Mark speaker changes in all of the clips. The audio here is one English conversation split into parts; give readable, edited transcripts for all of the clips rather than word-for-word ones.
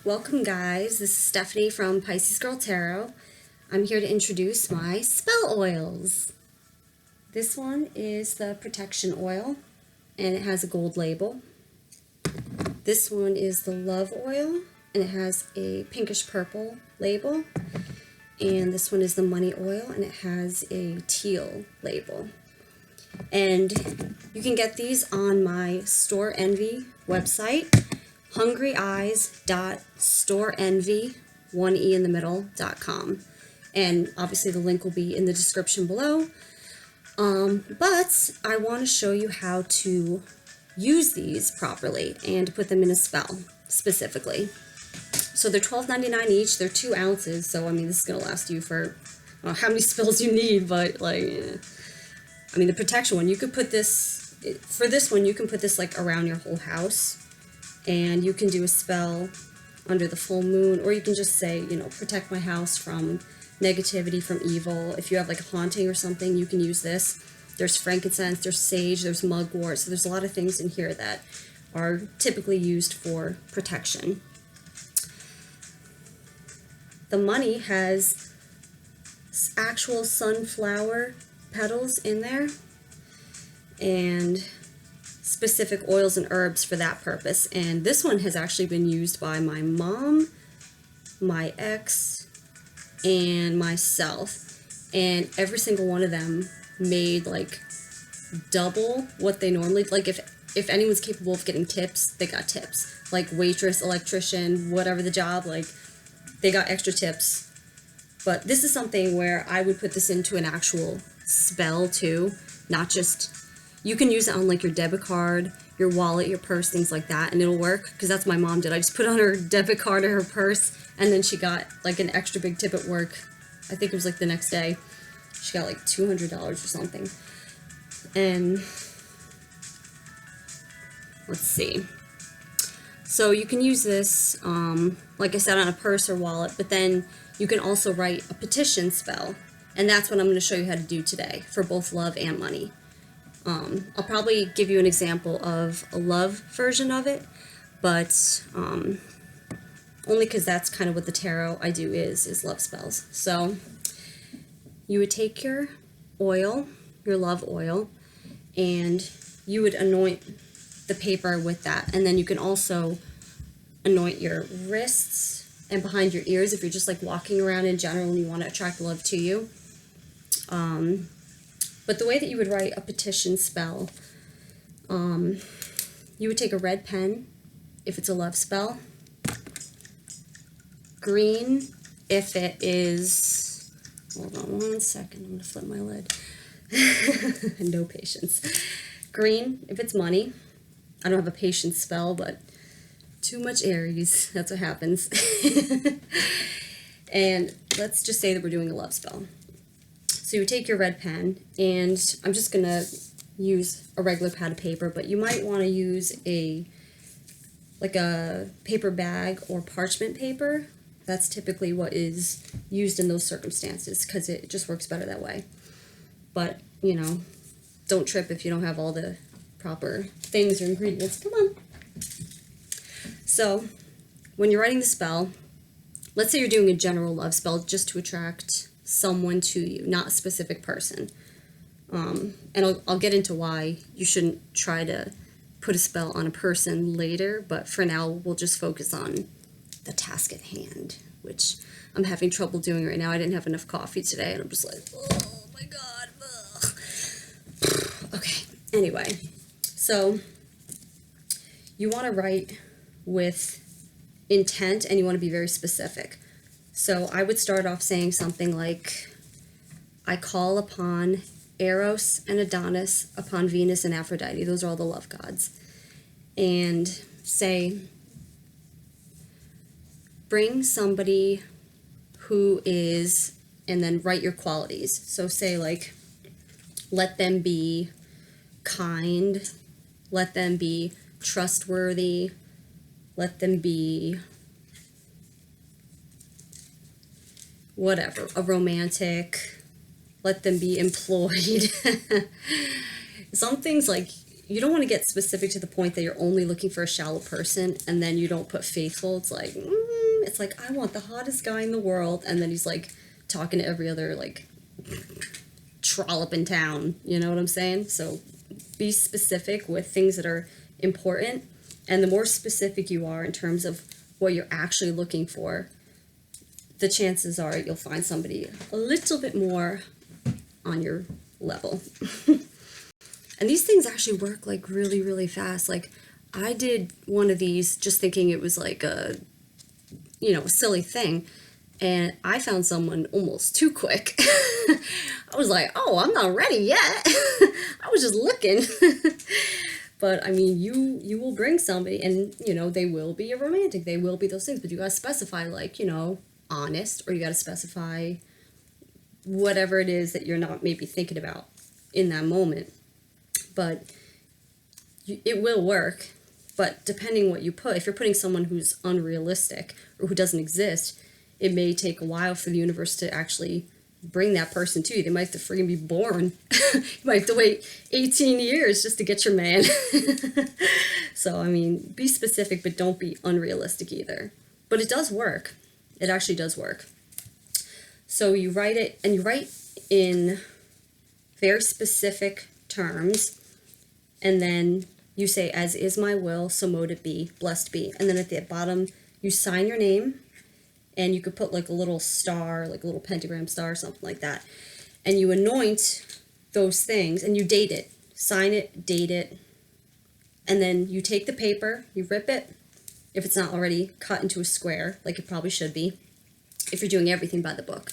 Speaker 1: Welcome guys, this is Stephanie from Pisces Girl Tarot. I'm here to introduce my spell oils. This one is the Protection oil and it has a gold label. This one is the Love oil and it has a pinkish purple label. And this one is the Money oil and it has a teal label. And you can get these on my Store Envy website, hungryeyes.storeenvy, one E in the middle.com. And obviously the link will be in the description below. But I want to show you how to use these properly and put them in a spell specifically. So they're $12.99 each. They're 2 ounces. So I mean, this is going to last you for, I don't know how many spells you need, but like, I mean, the Protection one, you could put this, for this one, you can put this like around your whole house. And you can do a spell under the full moon, or you can just say, you know, protect my house from negativity, from evil. If you have like a haunting or something, you can use this. There's frankincense, there's sage, there's mugwort. So there's a lot of things in here that are typically used for protection. The Money has actual sunflower petals in there and specific oils and herbs for that purpose. And this one has actually been used by my mom, my ex, and myself. And every single one of them made like double what they normally, like if anyone's capable of getting tips, they got tips. Like waitress, electrician, whatever the job, like they got extra tips. But this is something where I would put this into an actual spell too, not just, you can use it on like your debit card, your wallet, your purse, things like that, and it'll work, because that's what my mom did. I just put on her debit card or her purse, and then she got like an extra big tip at work. I think it was like the next day. She got like $200 or something. And let's see. So you can use this, like I said, on a purse or wallet, but then you can also write a petition spell, and that's what I'm going to show you how to do today for both love and money. I'll probably give you an example of a love version of it, but only because that's kind of what the tarot I do is love spells. So you would take your oil, your love oil, and you would anoint the paper with that. And then you can also anoint your wrists and behind your ears if you're just like walking around in general and you want to attract love to you. But the way that you would write a petition spell, you would take a red pen if it's a love spell, green if it is, hold on one second, I'm going to flip my lid, no patience, green if it's money. I don't have a patience spell, but too much Aries, that's what happens. And let's just say that we're doing a love spell. So you take your red pen, and I'm just going to use a regular pad of paper, but you might want to use a paper bag or parchment paper. That's typically what is used in those circumstances, because it just works better that way. But, you know, don't trip if you don't have all the proper things or ingredients. Come on. So when you're writing the spell, let's say you're doing a general love spell just to attract someone to you, not a specific person. And I'll get into why you shouldn't try to put a spell on a person later, but for now we'll just focus on the task at hand, which I'm having trouble doing right now. I didn't have enough coffee today and I'm just like, oh my god, ugh. Okay, anyway, so you want to write with intent and you want to be very specific. So I would start off saying something like, I call upon Eros and Adonis, upon Venus and Aphrodite. Those are all the love gods. And say, bring somebody who is, and then write your qualities. So say like, let them be kind, let them be trustworthy, let them be whatever, a romantic, let them be employed. Some things, like, you don't want to get specific to the point that you're only looking for a shallow person and then you don't put faithful. It's like, It's like, I want the hottest guy in the world, and then he's like talking to every other like trollop in town, you know what I'm saying? So be specific with things that are important, and the more specific you are in terms of what you're actually looking for, the chances are you'll find somebody a little bit more on your level. And these things actually work like really, really fast. Like, I did one of these just thinking it was like a, you know, a silly thing, and I found someone almost too quick. I was like, oh, I'm not ready yet. I was just looking. But I mean, you will bring somebody, and you know, they will be a romantic, they will be those things, but you gotta specify, like, you know, honest, or you gotta specify whatever it is that you're not maybe thinking about in that moment. But it will work. But depending what you put, if you're putting someone who's unrealistic or who doesn't exist, it may take a while for the universe to actually bring that person to you. They might have to freaking be born. You might have to wait 18 years just to get your man. So, I mean, be specific, but don't be unrealistic either. But it does work. It actually does work. So you write it, and you write in very specific terms, and then you say, as is my will, so mote it be, blessed be. And then at the bottom, you sign your name, and you could put like a little star, like a little pentagram star, something like that. And you anoint those things, and you date it. Sign it, date it. And then you take the paper, you rip it, if it's not already cut into a square, like it probably should be, if you're doing everything by the book.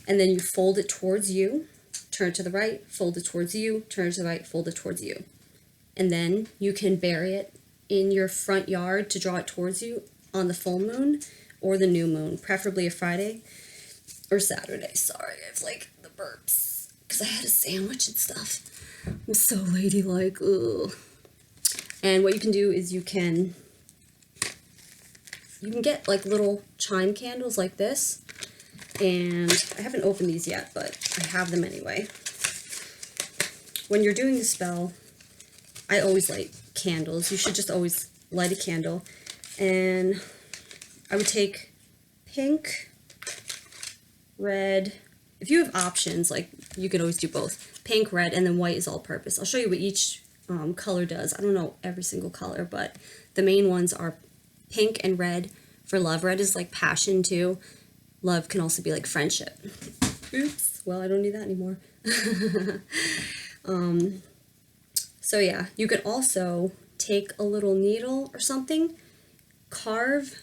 Speaker 1: And then you fold it towards you, turn to the right, fold it towards you, turn to the right, fold it towards you. And then you can bury it in your front yard to draw it towards you on the full moon or the new moon, preferably a Friday or Saturday. Sorry, I have like the burps because I had a sandwich and stuff. I'm so ladylike. Ugh. And what you can do is you can get like little chime candles like this. And I haven't opened these yet, but I have them anyway. When you're doing the spell, I always light candles. You should just always light a candle. And I would take pink, red. If you have options, like, you could always do both. Pink, red, and then white is all-purpose. I'll show you what each color does. I don't know every single color, but the main ones are pink and red for love. Red is like passion, too. Love can also be like friendship. Oops. Well, I don't need that anymore. So yeah, you could also take a little needle or something, carve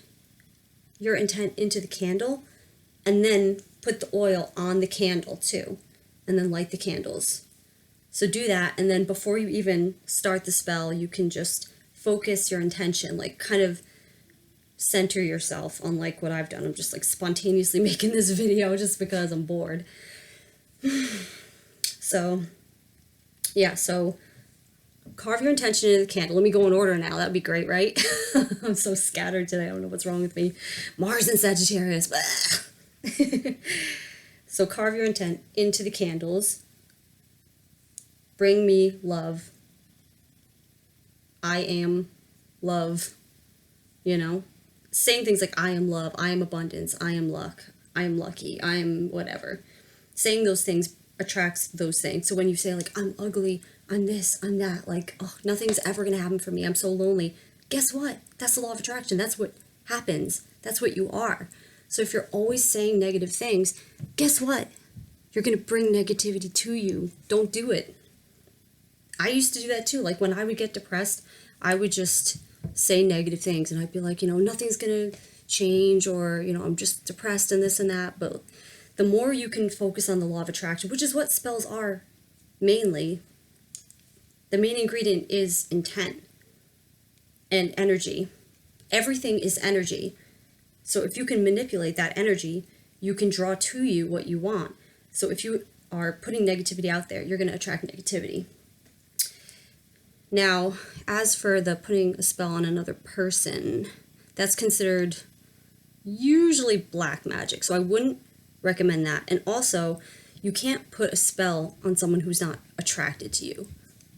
Speaker 1: your intent into the candle, and then put the oil on the candle too, and then light the candles. So do that, and then before you even start the spell, you can just focus your intention, like kind of center yourself, unlike what I've done. I'm just like spontaneously making this video just because I'm bored. So yeah, so carve your intention into the candle. Let me go in order now. That'd be great, right? I'm so scattered today. I don't know what's wrong with me. Mars and Sagittarius. So carve your intent into the candles. Bring me love. I am love. You know? Saying things like, I am love, I am abundance, I am luck, I am lucky, I am whatever. Saying those things attracts those things. So when you say, like, I'm ugly, I'm this, I'm that, like, oh, nothing's ever going to happen for me, I'm so lonely. Guess what? That's the law of attraction. That's what happens. That's what you are. So if you're always saying negative things, guess what? You're going to bring negativity to you. Don't do it. I used to do that too. Like, when I would get depressed, I would just say negative things, and I'd be like, you know, nothing's gonna change, or, you know, I'm just depressed and this and that. But the more you can focus on the law of attraction, which is what spells are mainly, the main ingredient is intent and energy. Everything is energy. So if you can manipulate that energy, you can draw to you what you want. So if you are putting negativity out there, you're going to attract negativity. Now, as for the putting a spell on another person, that's considered usually black magic, so I wouldn't recommend that. And also, you can't put a spell on someone who's not attracted to you.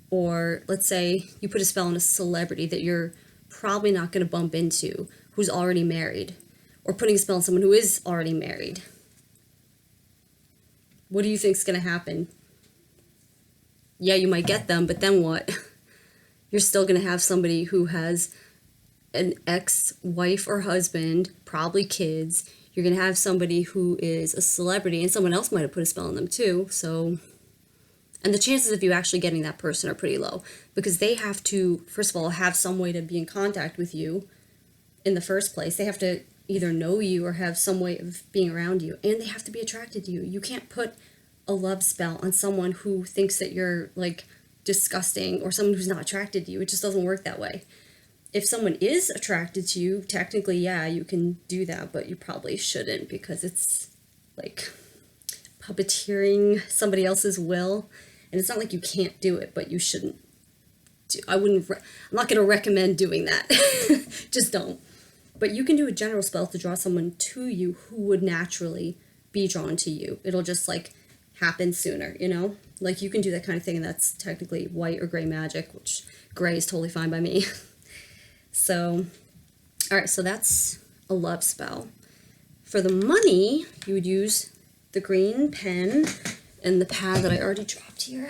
Speaker 1: Or let's say you put a spell on a celebrity that you're probably not going to bump into, who's already married. or putting a spell on someone who is already married. What do you think's going to happen? Yeah, you might get them, but then what? You're still going to have somebody who has an ex-wife or husband, probably kids. You're going to have somebody who is a celebrity, and someone else might have put a spell on them too. So, and the chances of you actually getting that person are pretty low, because they have to, first of all, have some way to be in contact with you in the first place. They have to either know you or have some way of being around you, and they have to be attracted to you. You can't put a love spell on someone who thinks that you're like disgusting, or someone who's not attracted to you. It just doesn't work that way. If someone is attracted to you, technically, yeah, you can do that, but you probably shouldn't, because it's like puppeteering somebody else's will. And it's not like you can't do it, but you shouldn't I'm not going to recommend doing that. Just don't. But you can do a general spell to draw someone to you who would naturally be drawn to you. It'll just like happen sooner, you know? Like you can do that kind of thing, and that's technically white or gray magic, which gray is totally fine by me. So, all right, so that's a love spell. For the money, you would use the green pen and the pad that I already dropped here.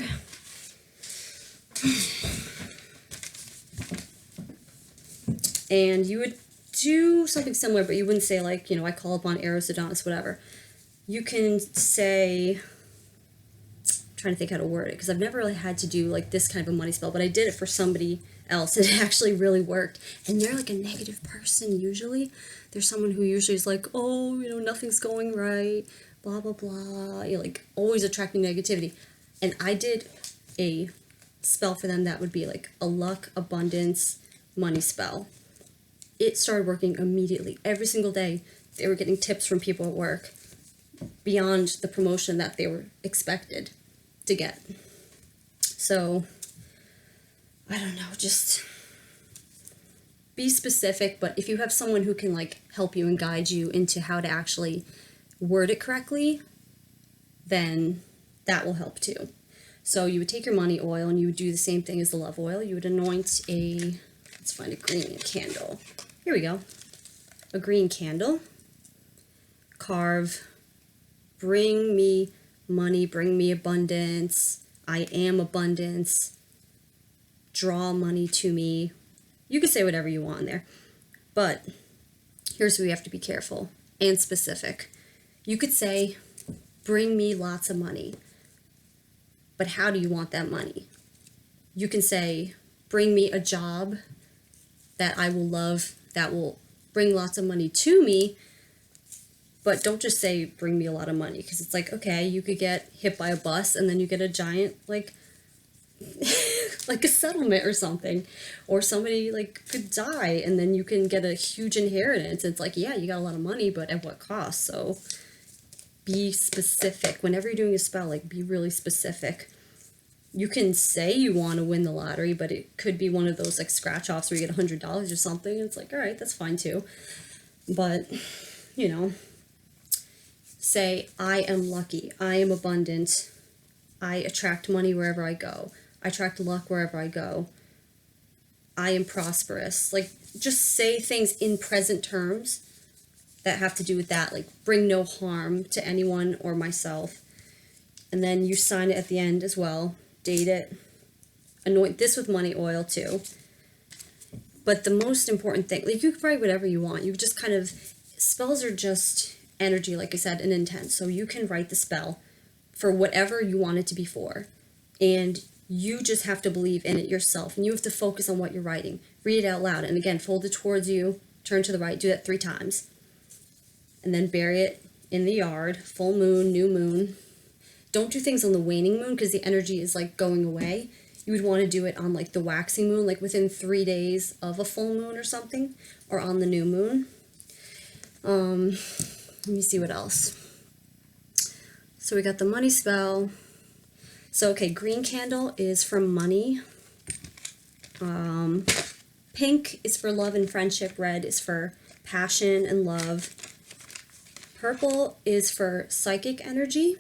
Speaker 1: And you would do something similar, but you wouldn't say like, you know, I call upon Eros, Adonis, whatever. You can say, I'm trying to think how to word it, because I've never really had to do like this kind of a money spell, but I did it for somebody else, and it actually really worked. And they're like a negative person usually. There's someone who usually is like, oh, you know, nothing's going right, blah, blah, blah. You're like always attracting negativity. And I did a spell for them that would be like a luck, abundance, money spell. It started working immediately. Every single day, they were getting tips from people at work beyond the promotion that they were expected to get. So, I don't know, just be specific, but if you have someone who can like help you and guide you into how to actually word it correctly, then that will help too. So you would take your money oil and you would do the same thing as the love oil. You would anoint let's find a green candle. Here we go. A green candle. Carve, bring me money, bring me abundance, I am abundance, draw money to me. You can say whatever you want in there. But here's where you have to be careful and specific. You could say, bring me lots of money. But how do you want that money? You can say, bring me a job that I will love, that will bring lots of money to me, but don't just say, bring me a lot of money, because it's like, okay, you could get hit by a bus and then you get a giant, like, like a settlement or something, or somebody, like, could die and then you can get a huge inheritance. It's like, yeah, you got a lot of money, but at what cost? So be specific. Whenever you're doing a spell, like, be really specific. You can say you want to win the lottery, but it could be one of those like scratch offs where you get $100 or something. It's like, all right, that's fine too. But, you know, say, I am lucky. I am abundant. I attract money wherever I go. I attract luck wherever I go. I am prosperous. Like, just say things in present terms that have to do with that. Like, bring no harm to anyone or myself. And then you sign it at the end as well. Date it, anoint this with money oil too. But the most important thing, like you can write whatever you want. You just kind of, spells are just energy, like I said, and intent. So you can write the spell for whatever you want it to be for. And you just have to believe in it yourself. And you have to focus on what you're writing. Read it out loud. And again, fold it towards you, turn to the right, do that 3 times. And then bury it in the yard, full moon, new moon. Don't do things on the waning moon because the energy is like going away. You would want to do it on like the waxing moon, like within 3 days of a full moon or something, or on the new moon. Let me see what else. So we got the money spell. So, okay, green candle is for money. Pink is for love and friendship. Red is for passion and love. Purple is for psychic energy.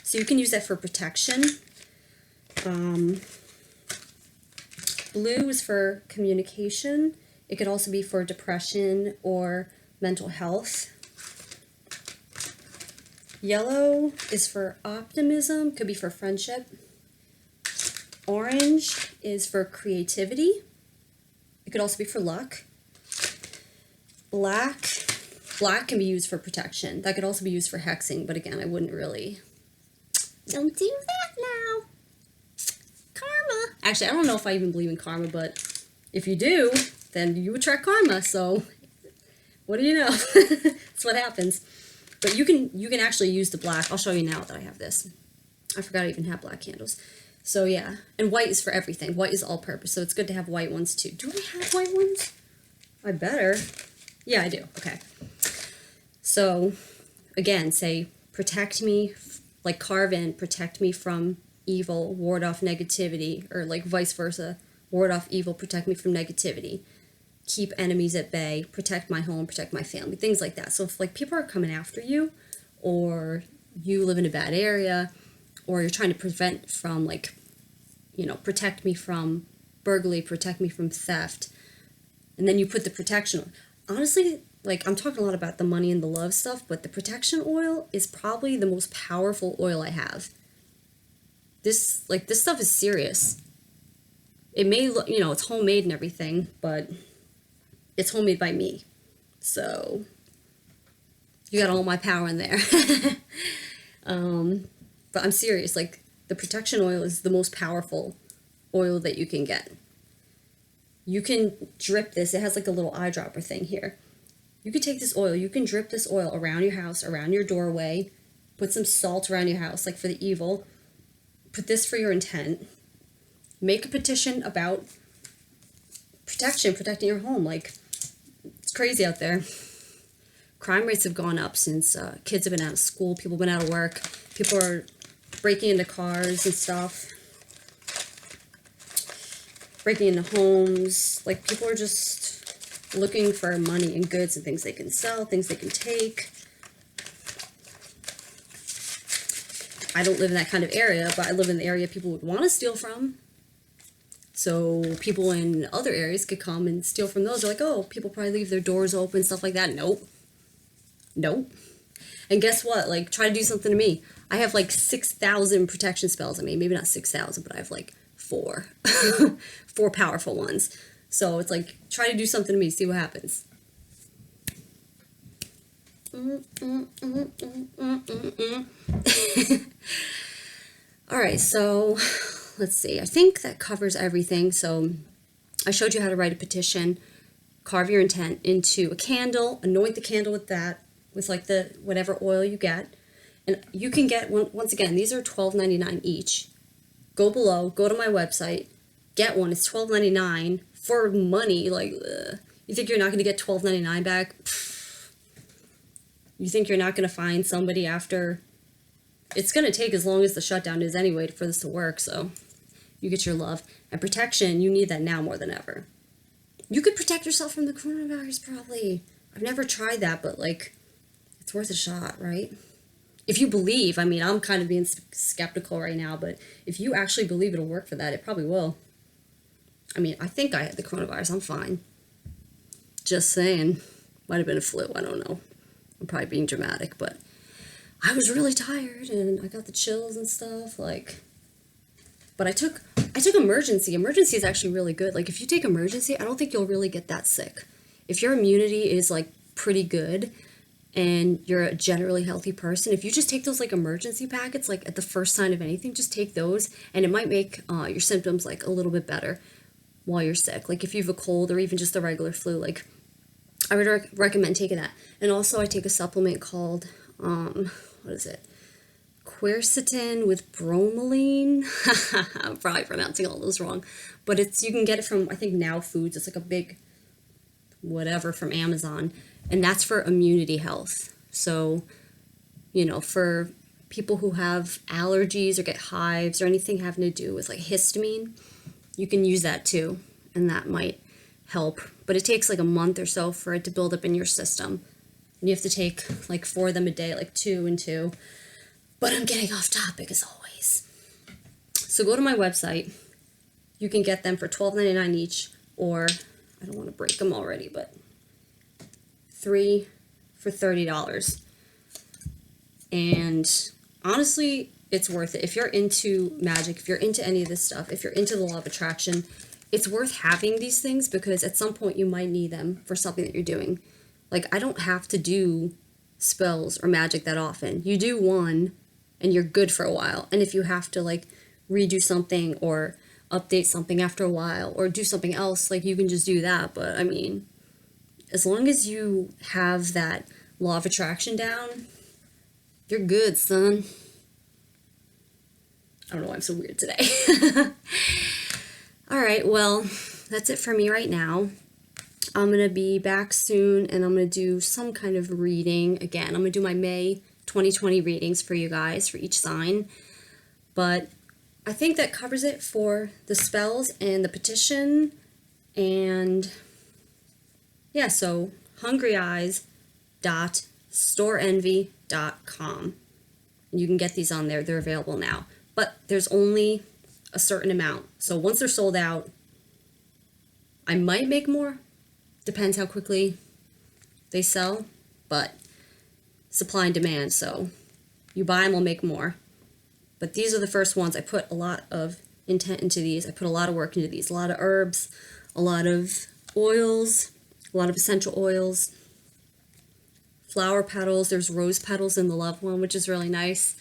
Speaker 1: So you can use that for protection. Blue is for communication. It could also be for depression or mental health. Yellow is for optimism, could be for friendship. Orange is for creativity. It could also be for luck. Black can be used for protection. That could also be used for hexing, but again, I wouldn't really. Don't do that now. Karma. Actually, I don't know if I even believe in karma, but if you do, then you attract karma. So, what do you know? That's what happens. But you can actually use the black. I'll show you now that I have this. I forgot I even have black candles. So yeah, and white is for everything. White is all purpose, so it's good to have white ones too. Do I have white ones? I better. Yeah, I do. Okay. So, again, say, protect me, like carve in, protect me from evil, ward off negativity, or like vice versa, ward off evil, protect me from negativity, keep enemies at bay, protect my home, protect my family, things like that. So if like people are coming after you, or you live in a bad area, or you're trying to prevent from like, you know, protect me from burglary, protect me from theft, and then you put the protection. Honestly, like I'm talking a lot about the money and the love stuff, but the protection oil is probably the most powerful oil I have. This stuff is serious. It may look, you know, it's homemade and everything, but it's homemade by me. So you got all my power in there. But I'm serious, like the protection oil is the most powerful oil that you can get. You can drip this. It has like a little eyedropper thing here. You can take this oil, you can drip this oil around your house, around your doorway, put some salt around your house, like for the evil. Put this for your intent. Make a petition about protection, protecting your home. Like, it's crazy out there. Crime rates have gone up since kids have been out of school, people have been out of work, people are breaking into cars and stuff, breaking into homes. Like, people are just looking for money and goods and things they can sell, things they can take. I don't live in that kind of area, but I live in the area people would want to steal from. So people in other areas could come and steal from those. They're like, oh, people probably leave their doors open, stuff like that. Nope. Nope. And guess what? Like, try to do something to me. I have like 6,000 protection spells. I mean, maybe not 6,000, but I have like 4. 4 powerful ones. So it's like, try to do something to me, see what happens. Alright, so let's see. I think that covers everything. So I showed you how to write a petition, carve your intent into a candle, anoint the candle with that, with like the whatever oil you get. And you can get, once again, these are $12.99 each. Go below, go to my website, get one. It's $12.99 for money. Like, you think you're not going to get $12.99 back? You think you're not going to find somebody after? It's going to take as long as the shutdown is anyway for this to work, so you get your love. And protection, you need that now more than ever. You could protect yourself from the coronavirus, probably. I've never tried that, but, like, it's worth a shot, right? If you believe, I mean, I'm kind of being skeptical right now, but if you actually believe it'll work for that, it probably will. I mean, I think I had the coronavirus. I'm fine. Just saying. Might have been a flu. I don't know. I'm probably being dramatic, but I was really tired and I got the chills and stuff. Like, but I took emergency. Emergency is actually really good. Like, if you take emergency, I don't think you'll really get that sick. If your immunity is like pretty good and you're a generally healthy person, if you just take those like emergency packets, like at the first sign of anything, just take those and it might make your symptoms like a little bit better while you're sick. Like if you have a cold or even just the regular flu, like I would recommend taking that. And also I take a supplement called, what is it? Quercetin with bromelain. I'm probably pronouncing all those wrong. But you can get it from, I think, Now Foods. It's like a big whatever from Amazon. And that's for immunity health. So, you know, for people who have allergies or get hives or anything having to do with like histamine, you can use that too. And that might help. But it takes like a month or so for it to build up in your system. And you have to take like 4 of them a day, like 2 and 2. But I'm getting off topic as always. So go to my website. You can get them for $12.99 each, or I don't want to break them already, but 3 for $30. And honestly, it's worth it. If you're into magic, if you're into any of this stuff, if you're into the law of attraction, it's worth having these things because at some point you might need them for something that you're doing. Like, I don't have to do spells or magic that often. You do one and you're good for a while. And if you have to like redo something or update something after a while or do something else, like you can just do that. But I mean, as long as you have that law of attraction down, you're good, son. I don't know why I'm so weird today. All right, well, that's it for me right now. I'm going to be back soon, and I'm going to do some kind of reading. Again, I'm going to do my May 2020 readings for you guys, for each sign. But I think that covers it for the spells and the petition. And yeah, so hungryeyes.storeenvy.com. You can get these on there. They're available now. But there's only a certain amount. So once they're sold out, I might make more. Depends how quickly they sell. But supply and demand. So you buy them, I'll make more. But these are the first ones. I put a lot of intent into these. I put a lot of work into these. A lot of herbs, a lot of oils, a lot of essential oils, flower petals. There's rose petals in the love one, which is really nice.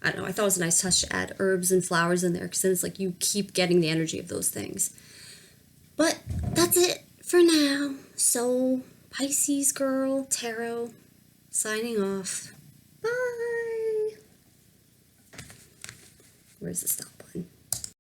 Speaker 1: I don't know, I thought it was a nice touch to add herbs and flowers in there because then it's like you keep getting the energy of those things. But that's it for now. So, Pisces Girl Tarot, signing off. Bye. Where's the stuff?